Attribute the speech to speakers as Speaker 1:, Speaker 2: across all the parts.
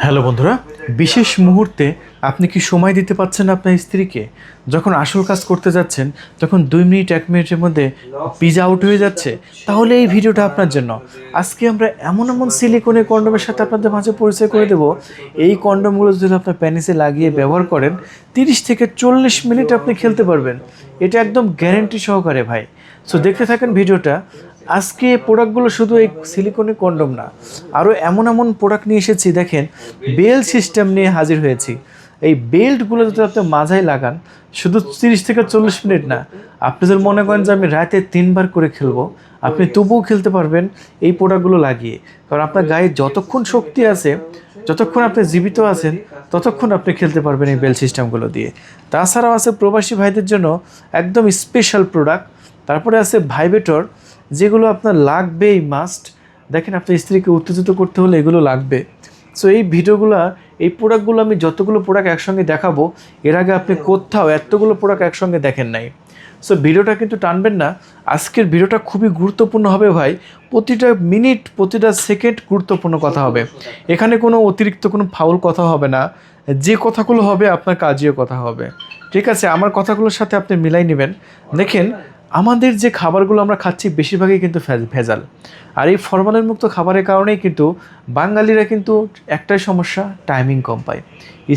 Speaker 1: Hello বন্ধুরা, বিশেষ মুহূর্তে আপনি কি সময় দিতে পারছেন আপনার স্ত্রীকে? যখন আসল কাজ করতে যাচ্ছেন তখন 2 মিনিট 1 মিনিটের মধ্যে পিজা আউট হয়ে যাচ্ছে, তাহলে এই ভিডিওটা আপনার জন্য। আজকে আমরা এমন এমন সিলিকনের কন্ডোমের সাথে আপনাদের মাঝে পরিচয় করে দেব। এই কন্ডোমগুলো যদি আপনার প্যানিসে লাগিয়ে ব্যবহার করেন 30 থেকে 40 মিনিট আপনি খেলতে পারবেন। এটা একদম গ্যারেন্টি সহকারে ভাই। সো দেখতে থাকেন ভিডিওটা। আজকে প্রোডাক্টগুলো শুধু এই সিলিকনের কন্ডোম না, আরও এমন এমন প্রোডাক্ট নিয়ে এসেছি। দেখেন, বেল্ট সিস্টেম নিয়ে হাজির হয়েছি। এই বেল্টগুলো যদি আপনি মাথায় লাগান, শুধু 30 থেকে 40 মিনিট না, আপনি যদি মনে করেন যে আমি রাতে 3 বার করে খেলবো, আপনি তবুও খেলতে পারবেন এই প্রোডাক্টগুলো লাগিয়ে। কারণ আপনার গায়ে যতক্ষণ শক্তি আছে, যতক্ষণ আপনি জীবিত আছেন, ততক্ষণ আপনি খেলতে পারবেন এই বেল্ট সিস্টেমগুলো দিয়ে। তাছাড়াও আছে প্রবাসী ভাইদের জন্য একদম স্পেশাল প্রোডাক্ট। তারপরে আছে ভাইব্রেটর, যেগুলো আপনার লাগবেই মাস্ট। দেখেন, আপনার স্ত্রীকে উত্তেজিত করতে হলে এগুলো লাগবে। সো এই ভিডিওগুলো, এই প্রোডাক্টগুলো আমি যতগুলো প্রোডাক্ট একসঙ্গে দেখাবো, এর আগে আপনি কোথাও এতগুলো প্রোডাক্ট একসঙ্গে দেখেন নাই। সো ভিডিওটা কিন্তু টানবেন না। আজকের ভিডিওটা খুবই গুরুত্বপূর্ণ হবে ভাই। প্রতিটা মিনিট, প্রতিটা সেকেন্ড গুরুত্বপূর্ণ কথা হবে। এখানে কোনো অতিরিক্ত কোনো ফাউল কথা হবে না। যে কথাগুলো হবে আপনার কাজীয় কথা হবে, ঠিক আছে? আমার কথাগুলোর সাথে আপনি মিলাই নেবেন। দেখেন, আমাদের যে খাবারগুলো আমরা খাচ্ছি বেশিরভাগই কিন্তু ভেজাল। আর এই ফরমালিন মুক্ত খাবারের কারণেই কিন্তু বাঙালিরা কিন্তু একটাই সমস্যা, টাইমিং কম পায়।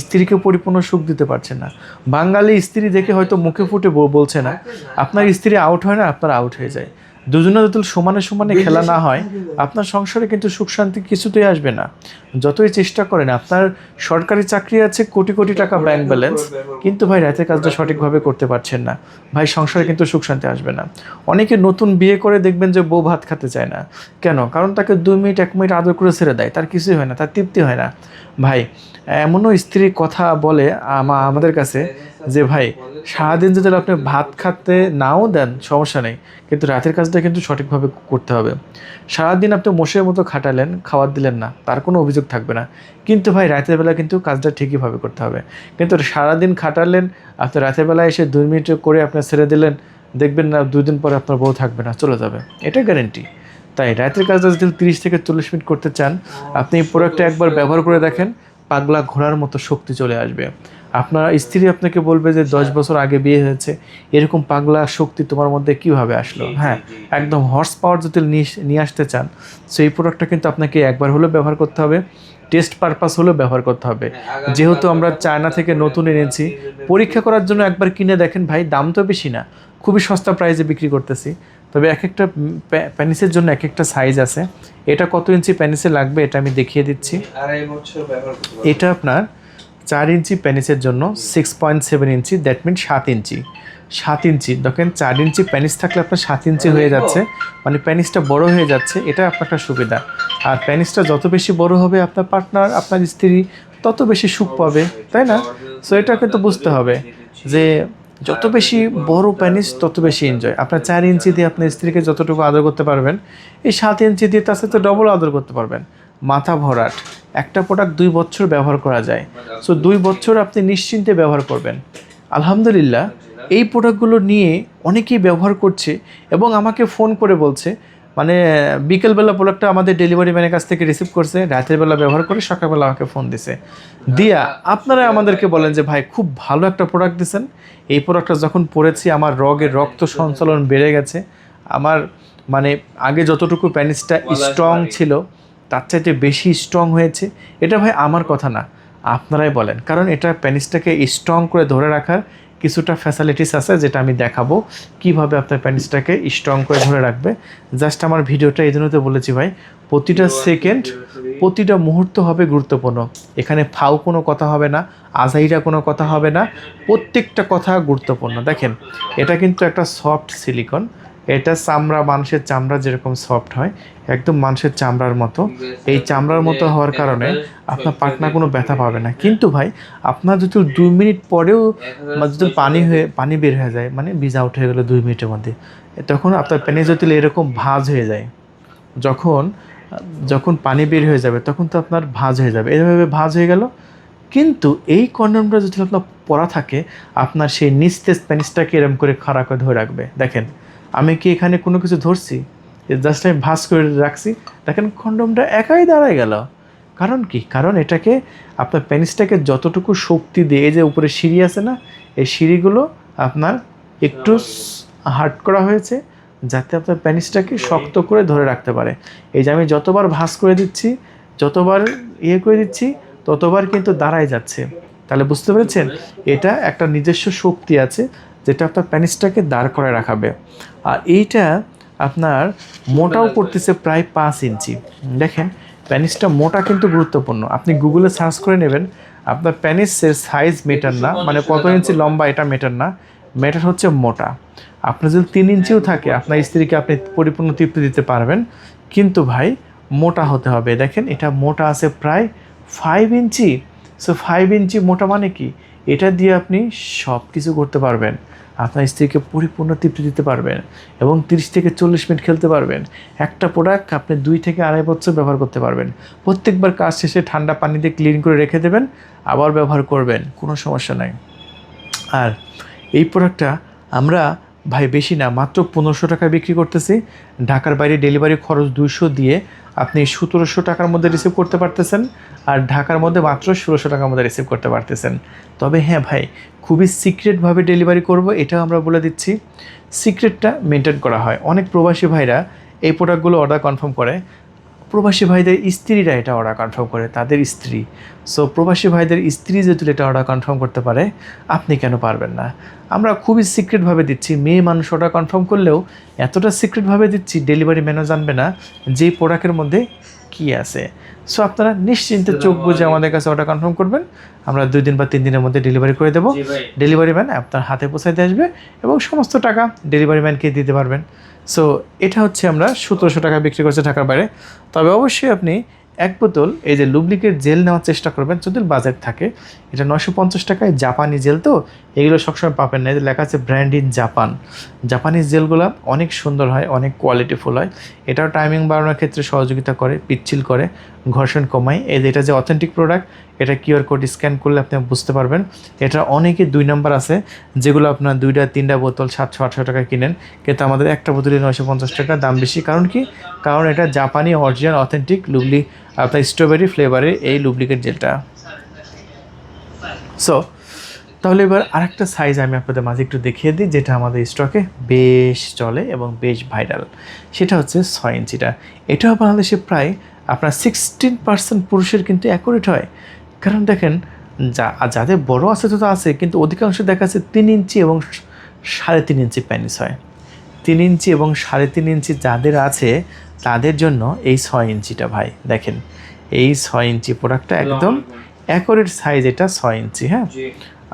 Speaker 1: স্ত্রীকে পরিপূর্ণ সুখ দিতে পারছে না। বাঙালি স্ত্রী দেখে হয়তো মুখে ফুটে বলছে না, আপনার স্ত্রী আউট হয় না, আপনার আউট হয়ে যায়। দুজনে যদি সমানে সমানে খেলা না হয়, আপনার সংসারে কিন্তু সুখ শান্তি কিছুতেই আসবে না। যতই চেষ্টা করেন, আপনার সরকারি চাকরি আছে, কোটি কোটি টাকা ব্যাংক ব্যালেন্স, কিন্তু ভাই রাতের কাজটা সঠিকভাবে করতে পারছেন না, ভাই সংসারে কিন্তু সুখ শান্তি আসবে না। অনেকে নতুন বিয়ে করে দেখবেন যে বউ ভাত খেতে চায় না। কেন? কারণ তাকে 2 মিনিট 1 মিনিট আদর করে ছেড়ে দেয়, তার কিছুই হয় না, তার তৃপ্তি হয় না। ভাই, এমনও স্ত্রী কথা বলে আমাদের কাছে যে ভাই, সারাদিন যদি আপনি ভাত খাতে নাও দেন সমস্যা নেই, কিন্তু রাতের কাজটা কিন্তু সঠিকভাবে করতে হবে। সারাদিন আপনি মোষের মতো খাটালেন, খাবার দিলেন না, তার কোনো অভিযোগ থাকবে না। কিন্তু ভাই রাতের বেলা কিন্তু কাজটা ঠিকইভাবে করতে হবে। কিন্তু সারাদিন খাটালেন, আপনি রাতের বেলা এসে 2 মিনিট করে আপনার ছেড়ে দিলেন, দেখবেন না 2 দিন পরে আপনার বউ থাকবে না, চলে যাবে। এটা গ্যারেন্টি। তাই রাতের কাজটা যদি 30 থেকে 40 মিনিট করতে চান, আপনি এই প্রোডাক্টটা একবার ব্যবহার করে দেখেন, পাগলা ঘোড়ার মতো শক্তি চলে আসবে। আপনার স্ত্রী আপনাকে বলবে যে 10 বছর আগে বিয়ে হয়েছে, এরকম পাগলা শক্তি তোমার মধ্যে কীভাবে আসলো? হ্যাঁ, একদম হর্স পাওয়ার যদি নিয়ে আসতে চান, সো এই প্রোডাক্টটা কিন্তু আপনাকে একবার হলেও ব্যবহার করতে হবে, টেস্ট পারপাস হলেও ব্যবহার করতে হবে। যেহেতু আমরা চায়না থেকে নতুন এনেছি, পরীক্ষা করার জন্য একবার কিনে দেখেন ভাই, দাম তো বেশি না, খুবই সস্তা প্রাইসে বিক্রি করতেছি। তবে এক একটা প্যানিসের জন্য এক একটা সাইজ আছে। এটা কত ইঞ্চি প্যানিসে লাগবে এটা আমি দেখিয়ে দিচ্ছি। এটা আপনার 4 ইঞ্চি প্যানিসের জন্য 6.7 ইঞ্চি, দ্যাট মিন 7 ইঞ্চি। 7 ইঞ্চি দেখেন, 4 ইঞ্চি প্যানিস থাকলে আপনার 7 ইঞ্চি হয়ে যাচ্ছে, মানে প্যানিসটা বড় হয়ে যাচ্ছে। এটা আপনার একটা সুবিধা। আর প্যানিসটা যত বেশি বড় হবে, আপনার পার্টনার, আপনার স্ত্রী তত বেশি সুখ পাবে, তাই না? সো এটা কিন্তু বুঝতে হবে যে যত বেশি বড় প্যানিস তত বেশি এনজয়। আপনার 4 ইঞ্চি দিয়ে আপনার স্ত্রীকে যতটুকু আদর করতে পারবেন, এই 7 ইঞ্চি দিয়ে তার সাথে ডবল আদর করতে পারবেন। মাথা ভরাট। একটা প্রোডাক্ট 2 বছর ব্যবহার করা যায়। সো 2 বছর আপনি নিশ্চিন্তে ব্যবহার করবেন। আলহামদুলিল্লাহ, এই প্রোডাক্টগুলো নিয়ে অনেকেই ব্যবহার করছে এবং আমাকে ফোন করে বলছে, মানে বিকেলবেলা প্রোডাক্টটা আমাদের ডেলিভারি ম্যানের কাছ থেকে রিসিভ করছে, রাতের বেলা ব্যবহার করে সকালবেলা আমাকে ফোন দিছে। দিয়া আপনারা আমাদেরকে বলেন যে ভাই, খুব ভালো একটা প্রোডাক্ট দিয়েছেন, এই প্রোডাক্টটা যখন পরেছি আমার রক্ত সঞ্চালন বেড়ে গেছে, আমার মানে আগে যতটুকু প্যানিসটা স্ট্রং ছিল তার চাইতে বেশি স্ট্রং হয়েছে। এটা ভাই আমার কথা না, আপনারাই বলেন। কারণ এটা প্যানিসটাকে স্ট্রং করে ধরে রাখার কিছুটা ফ্যাসিলিটিস আছে, যেটা আমি দেখাবো কীভাবে আপনার প্যানিসটাকে স্ট্রং করে ধরে রাখবে। জাস্ট আমার ভিডিওটা এই জন্য তো বলেছি ভাই, প্রতিটা সেকেন্ড, প্রতিটা মুহূর্ত হবে গুরুত্বপূর্ণ। এখানে ফাউ কোনো কথা হবে না, আজাইরা কোনো কথা হবে না, প্রত্যেকটা কথা গুরুত্বপূর্ণ। দেখেন, এটা কিন্তু একটা সফট সিলিকন। এটা চামড়া, মানুষের চামড়া যেরকম সফট হয়, একদম মানুষের চামড়ার মতো। এই চামড়ার মতো হওয়ার কারণে আপনার পার্টনার কোনো ব্যথা পাবে না। কিন্তু ভাই, আপনার যদি 2 মিনিট পরেও যদি পানি বের হয়ে যায়, মানে ভিজা আউট হয়ে গেলো 2 মিনিটের মধ্যে, তখন আপনার প্যানিস যদি এরকম ভাঁজ হয়ে যায়, যখন পানি বের হয়ে যাবে তখন তো আপনার ভাঁজ হয়ে যাবে, এভাবে ভাঁজ হয়ে গেল। কিন্তু এই কন্ডোমটা যদি আপনার পরা থাকে, আপনার সেই নিস্তেজ প্যানিসটাকে এরকম করে খাড়া করে ধরে রাখবে। দেখেন, আমি কি এখানে কোনো কিছু ধরছি? জাস্ট আমি ভাঁজ করে রাখছি, দেখেন কন্ডোমটা একাই দাঁড়ায় গেল। কারণ কি? কারণ এটাকে আপনার পেনিসটাকে যতটুকু শক্তি দিয়ে, এই যে উপরে সিঁড়ি আছে না, এই সিঁড়িগুলো আপনার একটু হার্ড করা হয়েছে যাতে আপনার পেনিসটাকে শক্ত করে ধরে রাখতে পারে। এই যে আমি যতবার ভাঁজ করে দিচ্ছি, যতবার করে দিচ্ছি, ততবার কিন্তু দাঁড়ায় যাচ্ছে। তাহলে বুঝতে পেরেছেন, এটা একটা নিজস্ব শক্তি আছে যেটা আপনার পেনিসটাকে দাঁড় করে রাখাবে। আর এইটা আপনার মোটাও করতেছে প্রায় 5 ইঞ্চি। দেখেন পেনিসটা মোটা কিন্তু গুরুত্বপূর্ণ। আপনি গুগলে সার্চ করে নেবেন, আপনার পেনিসের সাইজ মেটার না, মানে কত ইঞ্চি লম্বা এটা মেটার না, মেটার হচ্ছে মোটা। আপনার যদি 3 ইঞ্চিও থাকে, আপনার স্ত্রীকে আপনি পরিপূর্ণ তৃপ্তি দিতে পারবেন, কিন্তু ভাই মোটা হতে হবে। দেখেন এটা মোটা আছে প্রায় 5 ইঞ্চি। সো 5 ইঞ্চি মোটা মানে কি? এটা দিয়ে আপনি সব কিছু করতে পারবেন, আপনার স্ত্রীকে পরিপূর্ণ তৃপ্তি দিতে পারবেন এবং 30 থেকে 40 মিনিট খেলতে পারবেন। একটা প্রোডাক্ট আপনি 2 থেকে 2.5 বছর ব্যবহার করতে পারবেন। প্রত্যেকবার কাজ শেষে ঠান্ডা পানি দিয়ে ক্লিন করে রেখে দেবেন, আবার ব্যবহার করবেন, কোনো সমস্যা নাই। আর এই প্রোডাক্টটা আমরা ভাই বেশি না, মাত্র 1500 টাকায় বিক্রি করতেছি। ঢাকার বাইরে ডেলিভারি খরচ 200 দিয়ে আপনি 1700 টাকার মধ্যে রিসিভ করতে পারতেছেন, আর ঢাকার মধ্যে মাত্র 1600 টাকার মধ্যে রিসিভ করতে পারতেছেন। তবে হ্যাঁ ভাই, খুবই সিক্রেটভাবে ডেলিভারি করব, এটাও আমরা বলে দিচ্ছি। সিক্রেটটা মেনটেন করা হয়। অনেক প্রবাসী ভাইরা এই প্রোডাক্টগুলো অর্ডার কনফার্ম করে, প্রবাসী ভাইদের স্ত্রীরা এটা অর্ডার কনফার্ম করে, তাদের স্ত্রী। সো প্রবাসী ভাইদের স্ত্রী যেহেতু এটা অর্ডার কনফার্ম করতে পারে, আপনি কেন পারবেন না? আমরা খুবই সিক্রেটভাবে দিচ্ছি। মেয়ে মানুষ অর্ডার কনফার্ম করলেও এতটা সিক্রেটভাবে দিচ্ছি, ডেলিভারি ম্যানও জানবে না যে প্রোডাক্টের মধ্যে কী আছে। সো আপনারা নিশ্চিন্তে চোখ বুঝে আমাদের কাছে অর্ডার কনফার্ম করবেন, আমরা 2 দিন বা 3 দিনের মধ্যে ডেলিভারি করে দেবো। ডেলিভারি ম্যান আপনার হাতে পৌঁছাতে আসবে এবং সমস্ত টাকা ডেলিভারি ম্যানকে দিতে পারবেন। সো এটা হচ্ছে আমরা 1700 টাকা বিক্রি করছি ঢাকার বাইরে। তবে অবশ্যই আপনি 1 বোতল এই যে লুব্রিকেট জেল নেওয়ার চেষ্টা করবেন যদি বাজেট থাকে। এটা 950 টাকায়, জাপানি জেল তো, এগুলো সবসময় পাবেন না। এদের লেখা আছে ব্র্যান্ড ইন জাপান। জাপানিজ জেলগুলো অনেক সুন্দর হয়, অনেক কোয়ালিটিফুল হয়। এটাও টাইমিং বাড়ানোর ক্ষেত্রে সহযোগিতা করে, পিচ্ছিল করে, ঘর্ষণ কমায়। এটা যে অথেন্টিক প্রোডাক্ট, এটা কিউআর কোড স্ক্যান করলে আপনি বুঝতে পারবেন। এটা অনেকে 2 নাম্বার আছে যেগুলো আপনার 2টা 3টা বোতল 700-800 টাকায় কিনেন, কিন্তু আমাদের একটা বোতলে 950 টাকা, দাম বেশি। কারণ কি? কারণ এটা জাপানি অরিজিনাল অথেন্টিক আপনার স্ট্রবেরি ফ্লেভারের এই লুব্রিকেট জেলটা। সো তাহলে এবার আরেকটা সাইজ আমি আপনাদের মাঝে একটু দেখিয়ে দিই, যেটা আমাদের স্টকে বেশ চলে এবং বেশ ভাইরাল। সেটা হচ্ছে 6 ইঞ্চিটা। এটাও বাংলাদেশে প্রায় আপনার 16% পুরুষের কিন্তু অ্যাকুরেট হয়। কারণ দেখেন, যাদের বড় আছে তো আছে, কিন্তু অধিকাংশ দেখা যাচ্ছে 3 ইঞ্চি এবং 3.5 ইঞ্চি প্যানিস হয়। 3 ইঞ্চি এবং 3.5 ইঞ্চি যাদের আছে তাদের জন্য এই 6 ইঞ্চিটা ভাই। দেখেন এই 6 ইঞ্চি প্রোডাক্টটা একদম অ্যাকুরেট সাইজ, এটা 6 ইঞ্চি। হ্যাঁ,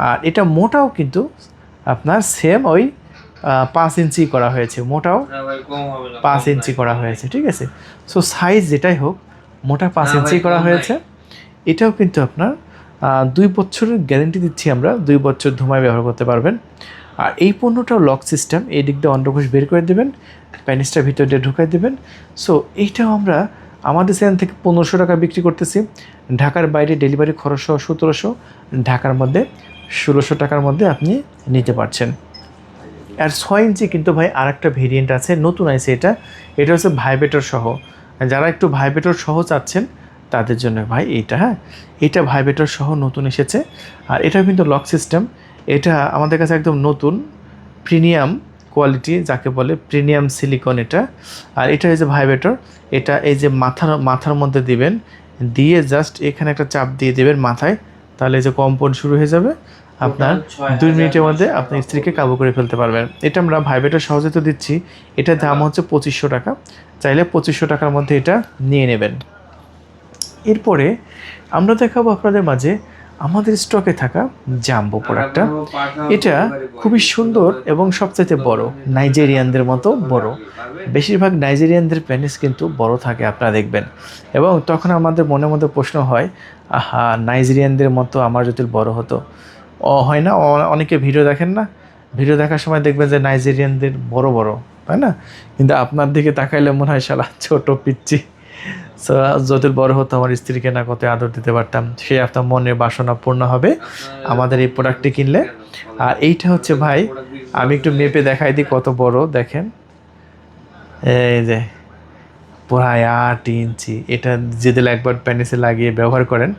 Speaker 1: আর এটা মোটাও কিন্তু আপনার সেম ওই 5 ইঞ্চি করা হয়েছে, মোটাও 5 ইঞ্চি করা হয়েছে, ঠিক আছে। সো সাইজ যেটাই হোক, মোটা 5 ইঞ্চি করা হয়েছে। এটাও কিন্তু আপনার 2 বছরের গ্যারেন্টি দিচ্ছি আমরা, 2 বছর ধুমায় ব্যবহার করতে পারবেন। আর এই পণ্যটাও লক সিস্টেম, এই দিক দিয়ে অন্ডকোষ বের করে দেবেন, প্যানিসটা ভিতর দিয়ে ঢুকাই দেবেন। সো এইটাও আমরা আমাদের সেখান থেকে 1500 টাকা বিক্রি করতেছি। ঢাকার বাইরে ডেলিভারি খরচ সহ 1700, ঢাকার মধ্যে 1600 টাকার মধ্যে আপনি নিতে পারছেন। আর 6 ইঞ্চি কিন্তু ভাই আরেকটা ভেরিয়েন্ট আছে, নতুন আছে এটা হচ্ছে ভাইব্রেটর সহ। যারা একটু ভাইব্রেটর সহ চাচ্ছেন তাদের জন্য ভাই এইটা। হ্যাঁ, এটা ভাইব্রেটর সহ নতুন এসেছে, আর এটা কিন্তু লক সিস্টেম। এটা আমাদের কাছে একদম নতুন প্রিমিয়াম কোয়ালিটি, যাকে বলে প্রিমিয়াম সিলিকন এটা। আর এটা এই যে ভাইব্রেটর, এটা এই যে মাথার মধ্যে দিবেন, দিয়ে জাস্ট এখানে একটা চাপ দিয়ে দেবেন মাথায়, তাহলে এই যে কম্পন শুরু হয়ে যাবে। আপনার 2 মিনিটের মধ্যে আপনার স্ত্রীকে কাবু করে ফেলতে পারবেন। এটা আমরা ভাইব্রেটর সহজে তো দিচ্ছি। এটার দাম হচ্ছে 2500 টাকা। চাইলে 2500 টাকার মধ্যে এটা নিয়ে নেবেন। এরপরে আমরা দেখাবো আপনাদের মাঝে আমাদের স্টকে থাকা জাম্বো প্রোডাক্টটা। এটা খুবই সুন্দর এবং সবচাইতে বড়, নাইজেরিয়ানদের মতো বড়। বেশিরভাগ নাইজেরিয়ানদের পেনিস কিন্তু বড় থাকে, আপনারা দেখবেন। এবং তখন আমাদের মনের মধ্যে প্রশ্ন হয়, আহা, নাইজেরিয়ানদের মতো আমার যদি বড় হতো। হয় না, অনেকে ভিডিও দেখেন না, ভিডিও দেখার সময় দেখবেন যে নাইজেরিয়ানদের বড় বড়, তাই না? কিন্তু আপনার দিকে তাকাইলে মনে হয় শালা ছোট পিচ্চি। সো যদি বড় হতো, আমার স্ত্রীকে না কত আদর দিতে পারতাম, সে আপনার মনের বাসনা পূর্ণ হবে আমাদের এই প্রোডাক্টটি কিনলে। আর এইটা হচ্ছে ভাই, আমি একটু মেপে দেখাই দিই কত বড়। দেখেন এই যে প্রায় 8 ইঞ্চি। এটা যদি একবার প্যানিসে লাগিয়ে ব্যবহার করেন,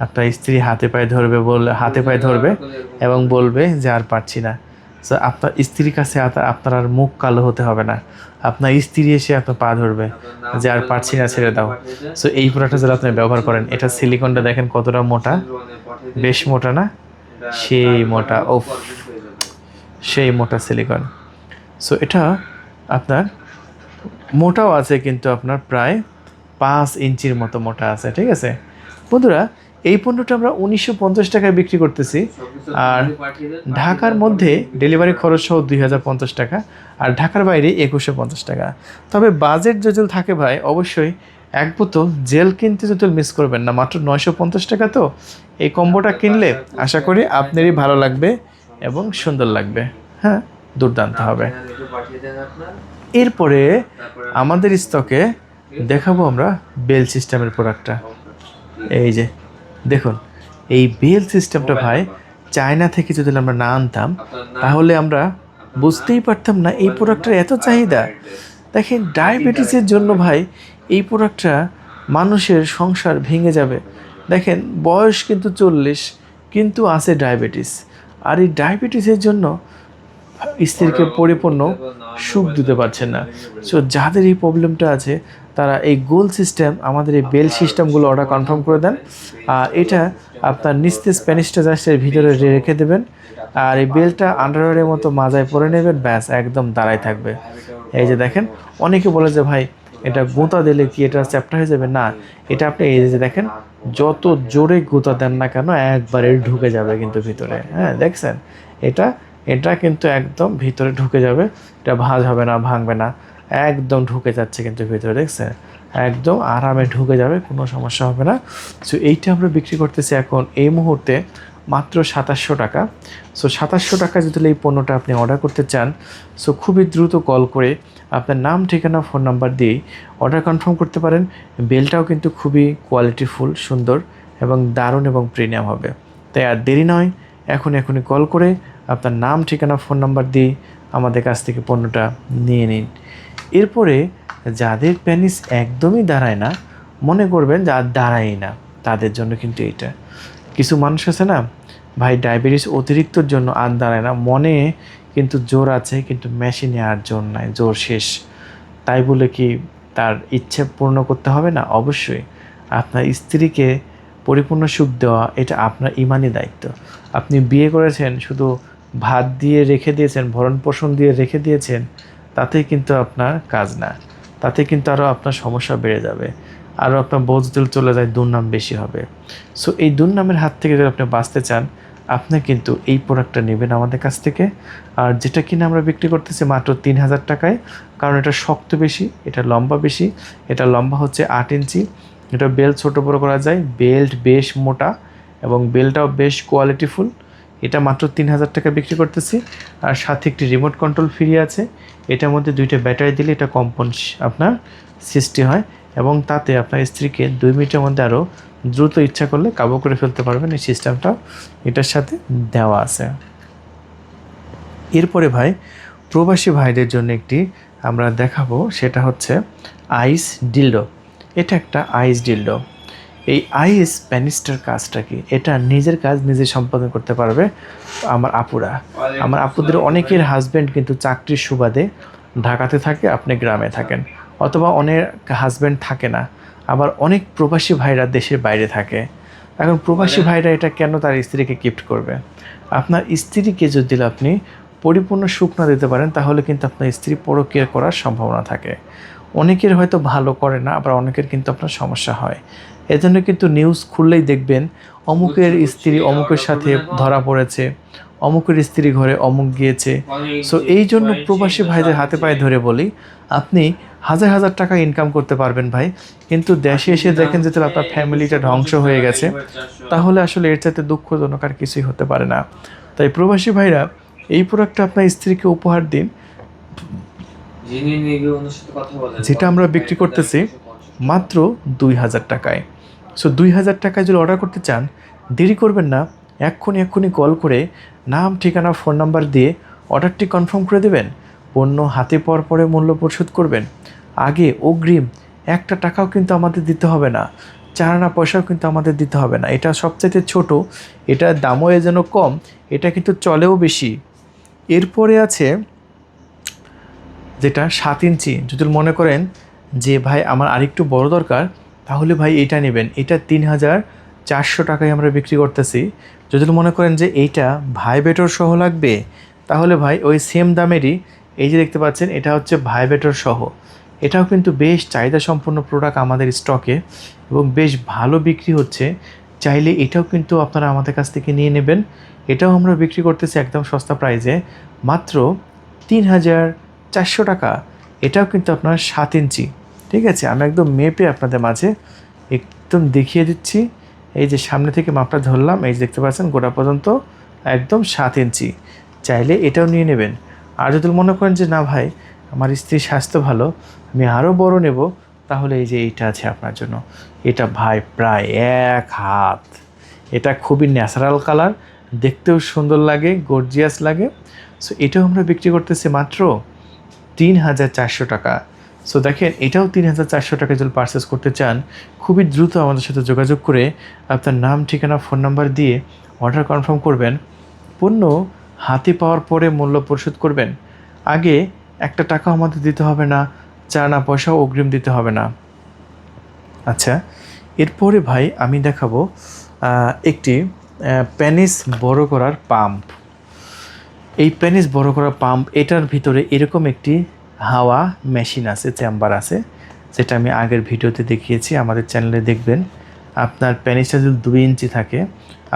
Speaker 1: আপনার স্ত্রী হাতে পায়ে ধরবে এবং বলবে যে আর পারছি না। সো আপনার স্ত্রীর কাছে আপনার আর মুখ কালো হতে হবে না, আপনার স্ত্রী এসে আপনার পা ধরবে যে আর পারছি না, ছেড়ে দাও। সো এই প্রোডাক্টটা যদি আপনি ব্যবহার করেন, এটা সিলিকনটা দেখেন কতটা মোটা, বেশ মোটা না? সেই মোটা, ওফ, সেই মোটা সিলিকন। সো এটা আপনার মোটাও আছে, কিন্তু আপনার প্রায় 5 ইঞ্চির মতো মোটা আছে, ঠিক আছে বন্ধুরা। এই পণ্যটা আমরা 1950 টাকায় বিক্রি করতেছি, আর ঢাকার মধ্যে ডেলিভারি খরচ সহ 2050 টাকা, আর ঢাকার বাইরে 2150 টাকা। তবে বাজেট যদি থাকে ভাই, অবশ্যই এক বোতল জেল কিনতে যদি মিস করবেন না, মাত্র 950 টাকা। তো এই কম্বোটা কিনলে আশা করি আপনারই ভালো লাগবে এবং সুন্দর লাগবে। হ্যাঁ, দুর্দান্ত হবে। এরপরে আমাদের স্টকে দেখাবো আমরা বেল সিস্টেমের প্রোডাক্টটা। এই যে দেখুন, এই বেল সিস্টেমটা ভাই চায়না থেকে যদি আমরা না আনতাম, তাহলে আমরা বুঝতেই পারতাম না এই প্রোডাক্টটার এত চাহিদা। দেখেন, ডায়াবেটিসের জন্য ভাই এই প্রোডাক্টটা মানুষের সংসার ভেঙে যাবে। দেখেন, বয়স কিন্তু 40, কিন্তু আছে ডায়াবেটিস, আর এই ডায়াবেটিসের জন্য স্ত্রীকে পরিপূর্ণ সুখ দিতে পারছেন না। সো যাদের এই প্রবলেমটা আছে, তারা এই গোল সিস্টেম, আমাদের এই বেল সিস্টেমগুলো অর্ডার কনফার্ম করে দেন। আর এটা আপনার নিস্তে স্প্যানিশটা জাস্ট এর ভিতরে রেখে দেবেন, আর এই বেলটা আন্ডারওয়্যারের মতো মাজায় পরে নেবেন, ব্যাস একদম দাঁড়ায় থাকবে। এই যে দেখেন, অনেকে বলে যে ভাই এটা গোঁতা দিলে কি এটা চ্যাপ্টা হয়ে যাবে? না, এটা আপনি এই যে দেখেন, যত জোরে গোঁতা দেন না কেন একবারে ঢুকে যাবে কিন্তু ভিতরে। হ্যাঁ, দেখছেন, এটা কিন্তু একদম ভিতরে ঢুকে যাবে, এটা ভাঁজ হবে না, ভাঙবে না, একদম ঢুকে যাচ্ছে কিন্তু ভিতরে, দেখছেন, একদম আরামে ঢুকে যাবে, কোনো সমস্যা হবে না। সো এইটা আমরা বিক্রি করতেছি এখন এই মুহূর্তে মাত্র 2700 টাকা। সো 2700 টাকা যদি এই পণ্যটা আপনি অর্ডার করতে চান, সো খুবই দ্রুত কল করে আপনার নাম, ঠিকানা, ফোন নাম্বার দিয়েই অর্ডার কনফার্ম করতে পারেন। বেলটাও কিন্তু খুবই কোয়ালিটিফুল, সুন্দর এবং দারুণ এবং প্রিমিয়াম হবে। তাই আর দেরি নয়, এখনই কল করে আপনার নাম, ঠিকানা, ফোন নাম্বার দিয়ে আমাদের কাছ থেকে পণ্যটা নিয়ে নিন। এরপরে যাদের প্যানিস একদমই দাঁড়ায় না, মনে করবেন যে আর দাঁড়ায়ই না, তাদের জন্য কিন্তু এইটা। কিছু মানুষ আছে না ভাই, ডায়াবেটিস অতিরিক্তর জন্য আর দাঁড়ায় না, মনে কিন্তু জোর আছে, কিন্তু মেশিনে আর জোর নাই, জোর শেষ। তাই বলে কি তার ইচ্ছে পূর্ণ করতে হবে না? অবশ্যই আপনার স্ত্রীকে পরিপূর্ণ সুখ দেওয়া এটা আপনার ইমানি দায়িত্ব। আপনি বিয়ে করেছেন, শুধু ভাত দিয়ে রেখে দিয়েছেন, ভরণ পোষণ দিয়ে রেখে দিয়েছেন, তাতেই কিন্তু আপনার কাজ না, তাতে কিন্তু আরও আপনার সমস্যা বেড়ে যাবে, আরও আপনার বোঝ দিল চলে যায়, দুর্নাম বেশি হবে। সো এই দুর্নামের হাত থেকে যদি আপনি বাঁচতে চান, আপনি কিন্তু এই প্রোডাক্টটা নেবেন আমাদের কাছ থেকে। আর যেটা কিনা আমরা বিক্রি করতেছি মাত্র 3000 টাকায়, কারণ এটা শক্ত বেশি, এটা লম্বা বেশি। এটা লম্বা হচ্ছে 8 ইঞ্চি, এটা বেল্ট ছোটো বড়ো করা যায়, বেল্ট বেশ মোটা এবং বেল্টটাও বেশ কোয়ালিটিফুল। এটা মাত্র 3000 টাকা বিক্রি করতেছি, আর সাথে একটি রিমোট কন্ট্রোল ফ্রি আছে। এটার মধ্যে 2টা ব্যাটারি দিলে এটা কম্পন আপনার সৃষ্টি হয়, এবং তাতে আপনার স্ত্রীকে 2 মিনিটের মধ্যে আরও দ্রুত ইচ্ছা করলে কাবু করে ফেলতে পারবেন। এই সিস্টেমটাও এটার সাথে দেওয়া আছে। এরপরে ভাই, প্রবাসী ভাইদের জন্য একটি আমরা দেখাবো, সেটা হচ্ছে আইস ডিলডো। এটা একটা আইস ডিলডো। এই আইস প্যানিসটার কাজটা কি? এটা নিজের কাজ নিজে সম্পাদন করতে পারবে আমার আপুদের অনেকের হাজব্যান্ড কিন্তু চাকরির সুবাদে ঢাকাতে থাকে, আপনি গ্রামে থাকেন, অথবা অনেক হাজব্যান্ড থাকে না, আবার অনেক প্রবাসী ভাইরা দেশের বাইরে থাকে। এখন প্রবাসী ভাইরা এটা কেন তার স্ত্রীকে গিফট করবে? আপনার স্ত্রীকে যদি আপনি পরিপূর্ণ সুখ না দিতে পারেন, তাহলে কিন্তু আপনার স্ত্রী পরকীয়া করার সম্ভাবনা থাকে। অনেকের হয়তো ভালো করে না, আবার অনেকের কিন্তু আপনার সমস্যা হয়। এজন্য কিন্তু নিউজ খুললেই দেখবেন অমুকের স্ত্রী অমুকের সাথে ধরা পড়েছে, অমুকের স্ত্রী ঘরে অমুক গিয়েছে। সো এই জন্য প্রবাসী ভাইদের হাতে পায়ে ধরে বলি, আপনি হাজার হাজার টাকা ইনকাম করতে পারবেন ভাই, কিন্তু দেশে এসে দেখেন যে আপনার ফ্যামিলিটা ধ্বংস হয়ে গেছে, তাহলে আসলে এর চাইতে দুঃখজনক আর কিছুই হতে পারে না। তাই প্রবাসী ভাইরা এই প্রোডাক্টটা আপনার স্ত্রীকে উপহার দিন। যেটা আমরা বিক্রি করতেছি মাত্র 2000 টাকায়। সো 2000 টাকায় যদি অর্ডার করতে চান, দেরি করবেন না, এক্ষুনি কল করে নাম, ঠিকানা, ফোন নাম্বার দিয়ে অর্ডারটি কনফার্ম করে দেবেন। পণ্য হাতে পাওয়ার পরে মূল্য পরিশোধ করবেন। আগে অগ্রিম একটা টাকাও কিন্তু আমাদের দিতে হবে না, 4 আনা পয়সাও কিন্তু আমাদের দিতে হবে না। এটা সবচাইতে ছোট, এটার দামও এ যেন কম, এটা কিন্তু চলেও বেশি। এরপরে আছে যেটা 7 ইঞ্চি। যদি মনে করেন যে ভাই আমার আরেকটু বড় দরকার, তাহলে ভাই এইটা নেবেন। এটা 3400 টাকায় আমরা বিক্রি করতেছি। যদি মনে করেন যে এইটা ভাইব্রেটর সহ লাগবে, তাহলে ভাই ওই সেম দামেরই এই যে দেখতে পাচ্ছেন, এটা হচ্ছে ভাইব্রেটর সহ। এটাও কিন্তু বেশ চাহিদা সম্পন্ন প্রোডাক্ট আমাদের স্টকে এবং বেশ ভালো বিক্রি হচ্ছে। চাইলে এটাও কিন্তু আপনারা আমাদের কাছ থেকে নিয়ে নেবেন। এটাও আমরা বিক্রি করতেছি একদম সস্তা প্রাইসে, মাত্র 3400 টাকা। এটাও কিন্তু আপনার 7 ইঞ্চি। ঠিক আছে, আমি একদম মেপে আপনাদের মাঝে একদম দেখিয়ে দিচ্ছি। এই যে সামনে থেকে মাপটা ধরলাম, এই যে দেখতে পাচ্ছেন গোড়া পর্যন্ত একদম 7 ইঞ্চি। চাইলে এটাও নিয়ে নেবেন। আর যদি মনে করেন যে না ভাই আমার স্ত্রীর স্বাস্থ্য ভালো, আমি আরও বড় নেব, তাহলে এই যে এইটা আছে আপনার জন্য। এটা ভাই প্রায় 1 হাত। এটা খুবই ন্যাচারাল কালার, দেখতেও সুন্দর লাগে, গর্জিয়াস লাগে। সো এটাও আমরা বিক্রি করতেছি মাত্র 3400 টাকা। সো দেখেন, এটাও 3400 টাকা যদি পারচেস করতে চান, খুবই দ্রুত আমাদের সাথে যোগাযোগ করে আপনার নাম, ঠিকানা, ফোন নাম্বার দিয়ে অর্ডার কনফার্ম করবেন। পণ্য হাতে পাওয়ার পরে মূল্য পরিশোধ করবেন। আগে একটা টাকা আমাদের দিতে হবে না, 4 আনা পয়সাও অগ্রিম দিতে হবে না। আচ্ছা, এরপরে ভাই আমি দেখাবো একটি প্যানিস বড় করার পাম্প। এই প্যানিস বড় করার পাম্প, এটার ভিতরে এরকম একটি হাওয়া মেশিন আছে, চেম্বার আছে, যেটা আমি আগের ভিডিওতে দেখিয়েছি, আমাদের চ্যানেলে দেখবেন। আপনার প্যানিসটা যদি 2 ইঞ্চি থাকে,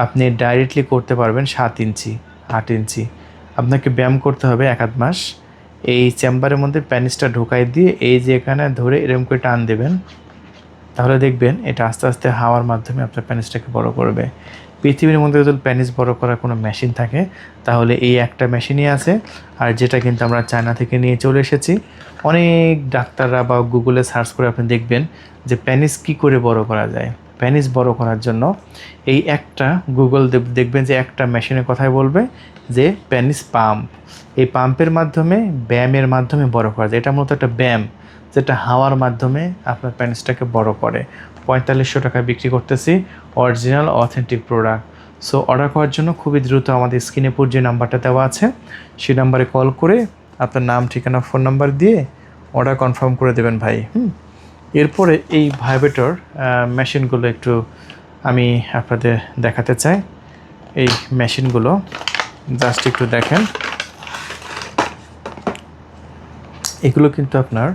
Speaker 1: আপনি ডাইরেক্টলি করতে পারবেন 7 ইঞ্চি, 8 ইঞ্চি। আপনাকে ব্যায়াম করতে হবে 1 মাস। এই চেম্বারের মধ্যে প্যানিসটা ঢোকাই দিয়ে এই যে এখানে ধরে এরকম করে টান দেবেন, তাহলে দেখবেন এটা আস্তে আস্তে হাওয়ার মাধ্যমে আপনার প্যানিসটাকে বড় করবে। পৃথিবীর মধ্যে যদি প্যানিস বড় করার কোনো মেশিন থাকে, তাহলে এই একটা মেশিনই আছে। আর যেটা কিন্তু আমরা চায়না থেকে নিয়ে চলে এসেছি। অনেক ডাক্তাররা বা গুগলে সার্চ করে আপনি দেখবেন যে প্যানিস কী করে বড় করা যায়। প্যানিস বড় করার জন্য এই একটা গুগল দেখবেন যে একটা মেশিনের কথাই বলবে যে প্যানিস পাম্প। এই পাম্পের মাধ্যমে, ব্যায়ামের মাধ্যমে বড় করা যায়। এটা মূলত একটা ব্যায়াম, যেটা হাওয়ার মাধ্যমে আপনার প্যানিসটাকে বড় করে। 4500 টাকায় বিক্রি করতেছি, original authentic product. So order করার জন্য খুবই দ্রুত আমাদের স্ক্রিনে উপর যে নাম্বারটা দেওয়া আছে, সেই নাম্বারে কল করে আপনার নাম, ঠিকানা, ফোন নাম্বার দিয়ে অর্ডার কনফার্ম করে দেবেন ভাই। এরপরে এই ভাইব্রেটর মেশিনগুলো একটু আমি আপনাদের দেখাতে চাই। এই মেশিনগুলো জাস্ট একটু দেখেন। এগুলো কিন্তু আপনার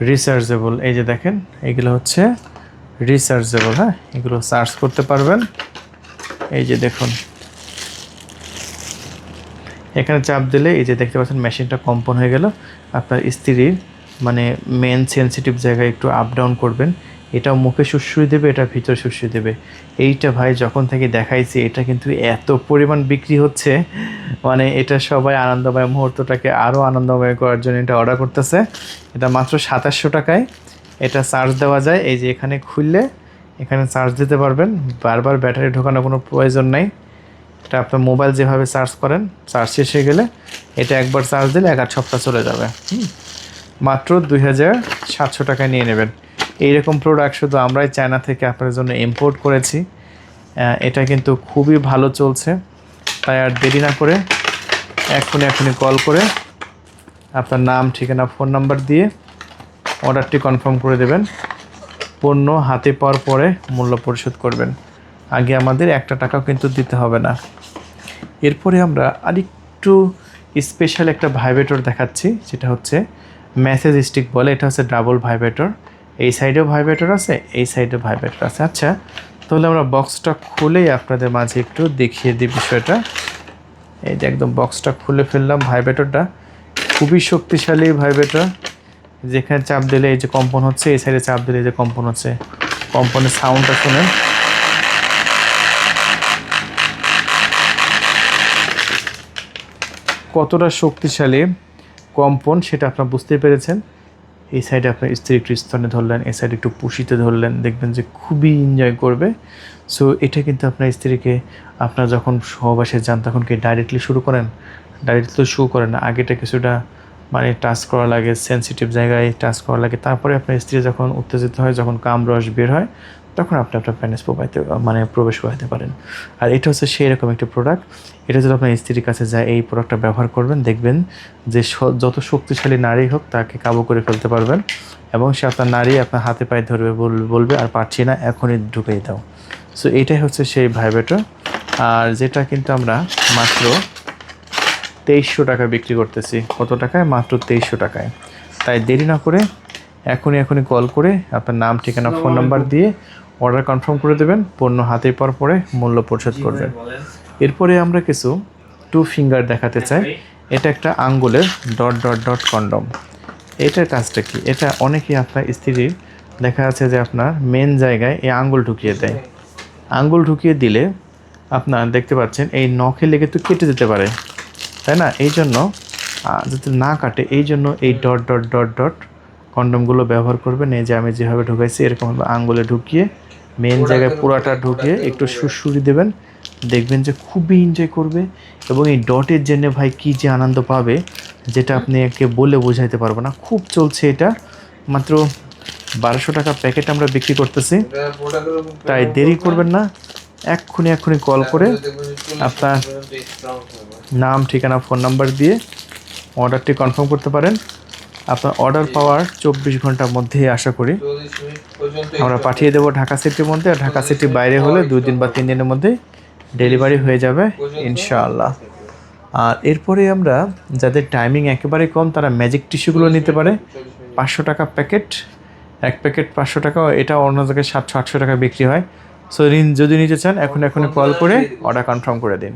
Speaker 1: রিচার্জেবল। এই যে দেখেন, এগুলো হচ্ছে রিচার্জেবল। হ্যাঁ, এগুলো চার্জ করতে পারবেন। এই যে দেখুন, এখানে চাপ দিলে এই যে দেখতে পাচ্ছেন মেশিনটা কম্পন হয়ে গেল। আপনার স্ত্রীর মানে মেন সেন্সিটিভ জায়গায় একটু আপ ডাউন করবেন। এটা মুখে সুশ্রুই দেবে, এটা ভিতরে সুশ্রুই দেবে। এইটা ভাই যখন থেকে দেখাইছি, এটা কিন্তু এত পরিমাণ বিক্রি হচ্ছে, মানে এটা সবাই আনন্দময় মুহূর্তটাকে আরও আনন্দময় করার জন্য এটা অর্ডার করতেছে। এটা মাত্র 2700 টাকায় এটা চার্জ দেওয়া যায়। এই যে এখানে খুললে এখানে চার্জ দিতে পারবেন, বারবার ব্যাটারি ঢোকানোর কোনো প্রয়োজন নেই। এটা আপনার মোবাইল যেভাবে চার্জ করেন, চার্জ শেষ হয়ে গেলে এটা একবার চার্জ দিলে 1 সপ্তাহ চলে যাবে। মাত্র 2700 টাকায় নিয়ে নেবেন। এইরকম প্রোডাক্ট শুধু আমরাই চায়না থেকে আপনাদের জন্য ইম্পোর্ট করেছি। এটা কিন্তু খুবই ভালো চলছে। তাই আর দেরি না করে এখনই কল করে আপনার নাম, ঠিকানা, ফোন নাম্বার দিয়ে অর্ডারটি কনফার্ম করে দেবেন। পণ্য হাতে পাওয়ার পরে মূল্য পরিশোধ করবেন। আগে আমাদের একটা টাকাও কিন্তু দিতে হবে না। এরপরে আমরা আরেকটু স্পেশাল একটা ভাইব্রেটর দেখাচ্ছি, যেটা হচ্ছে মেসেজ স্টিক বলে। এটা হচ্ছে ডাবল ভাইব্রেটর। এই সাইডেও ভাইব্রেটর আছে, এই সাইডেও ভাইব্রেটর আছে। আচ্ছা, তাহলে আমরা বক্সটা খুলেই আপনাদের মাঝে একটু দেখিয়ে দিই বিষয়টা। এই যে একদম বক্সটা খুলে ফেললাম। ভাইব্রেটরটা খুবই শক্তিশালী ভাইব্রেটর। যেখানে চাপ দিলে এই যে কম্পন হচ্ছে, এই সাইডে চাপ দিলে এই যে কম্পন হচ্ছে। কম্পনের সাউন্ডটা শুনেন। কতটা শক্তিশালী কম্পন সেটা আপনারা বুঝতে পেরেছেন। এই সাইডে আপনার স্ত্রী একটু স্তনে ধরলেন, এই সাইডে একটু পুশিতে ধরলেন, দেখবেন যে খুবই এনজয় করবে। সো এটা কিন্তু আপনার স্ত্রীকে আপনার যখন সহবাসে যান তখন কি ডাইরেক্টলি শুরু করেন? ডাইরেক্টলি শুরু করেন না, আগেটা কিছুটা মানে টাচ করা লাগে, সেনসিটিভ জায়গায় টাচ করা লাগে, তারপরে আপনার স্ত্রী যখন উত্তেজিত হয়, যখন কাম রস বের হয়, তখন আপনি আপনার প্যানিস প্রবেশ করাতে পারেন। আর এটা হচ্ছে সেই রকম একটি প্রোডাক্ট। এটা যদি আপনার স্ত্রীর কাছে যায়, এই প্রোডাক্টটা ব্যবহার করবেন, দেখবেন যে যত শক্তিশালী নারী হোক তাকে কাবু করে ফেলতে পারবেন, এবং সে আপনার নারী আপনার হাতে পায়ে ধরবে, বলবে আর পারছি না, এখনই ঢুকিয়ে দাও। সো এটাই হচ্ছে সেই ভাইব্রেটর। আর যেটা কিন্তু আমরা মাত্র 2300 টাকা বিক্রি করতেছি। কত টাকায়? মাত্র 2300 টাকায়। তাই দেরি না করে এখনই কল করে আপনার নাম, ঠিকানা, ফোন নাম্বার দিয়ে অর্ডার কনফার্ম করে দেবেন। পণ্য হাতে পাওয়ার পরে মূল্য পরিশোধ করবেন। এরপরে আমরা কিছু 2 ফিঙ্গার দেখাতে চাই। এটা একটা আঙ্গুলের ডট কন্ডম। এটার কাজটা কি? এটা অনেকেই আপনার স্ত্রীর দেখা যাচ্ছে যে আপনার মেন জায়গায় এই আঙ্গুল ঢুকিয়ে দেয়। আঙ্গুল ঢুকিয়ে দিলে আপনার দেখতে পাচ্ছেন এই নখে লেগে তো কেটে যেতে পারে, তাই না? এই জন্য যাতে না কাটে, এই জন্য এই ডট কন্ডমগুলো ব্যবহার করবেন। এই যে আমি যেভাবে ঢুকাইছি এরকমভাবে আঙ্গুলে ঢুকিয়ে মেন জায়গায় পুরাটা ঢুকিয়ে একটু সুড়সুড়ি দেবেন, দেখবেন যে খুবই এনজয় করবে। এবং এই ডটের জন্য ভাই কী যে আনন্দ পাবে, যেটা আপনি একে বলে বোঝাইতে পারবো না। খুব চলছে এটা, মাত্র 1200 টাকা প্যাকেট আমরা বিক্রি করতেছি। তাই দেরি করবেন না, এক্ষুনি কল করে আপনার নাম, ঠিকানা, ফোন নাম্বার দিয়ে অর্ডারটি কনফার্ম করতে পারেন। আপনার অর্ডার পাওয়ার 24 ঘন্টার মধ্যেই আশা করি আমরা পাঠিয়ে দেবো ঢাকা সিটির মধ্যে। আর ঢাকা সিটির বাইরে হলে 2 দিন বা 3 দিনের মধ্যে ডেলিভারি হয়ে যাবে ইনশাআল্লাহ। আর এরপরে আমরা যাদের টাইমিং একেবারে কম, তারা ম্যাজিক টিস্যুগুলো নিতে পারে। 500 টাকা প্যাকেট, এক প্যাকেট 500 টাকা। এটা অন্য জায়গায় 700-800 টাকা বিক্রি হয়। সো যদি নিতে চান এখনই কল করে অর্ডার কনফার্ম করে দিন।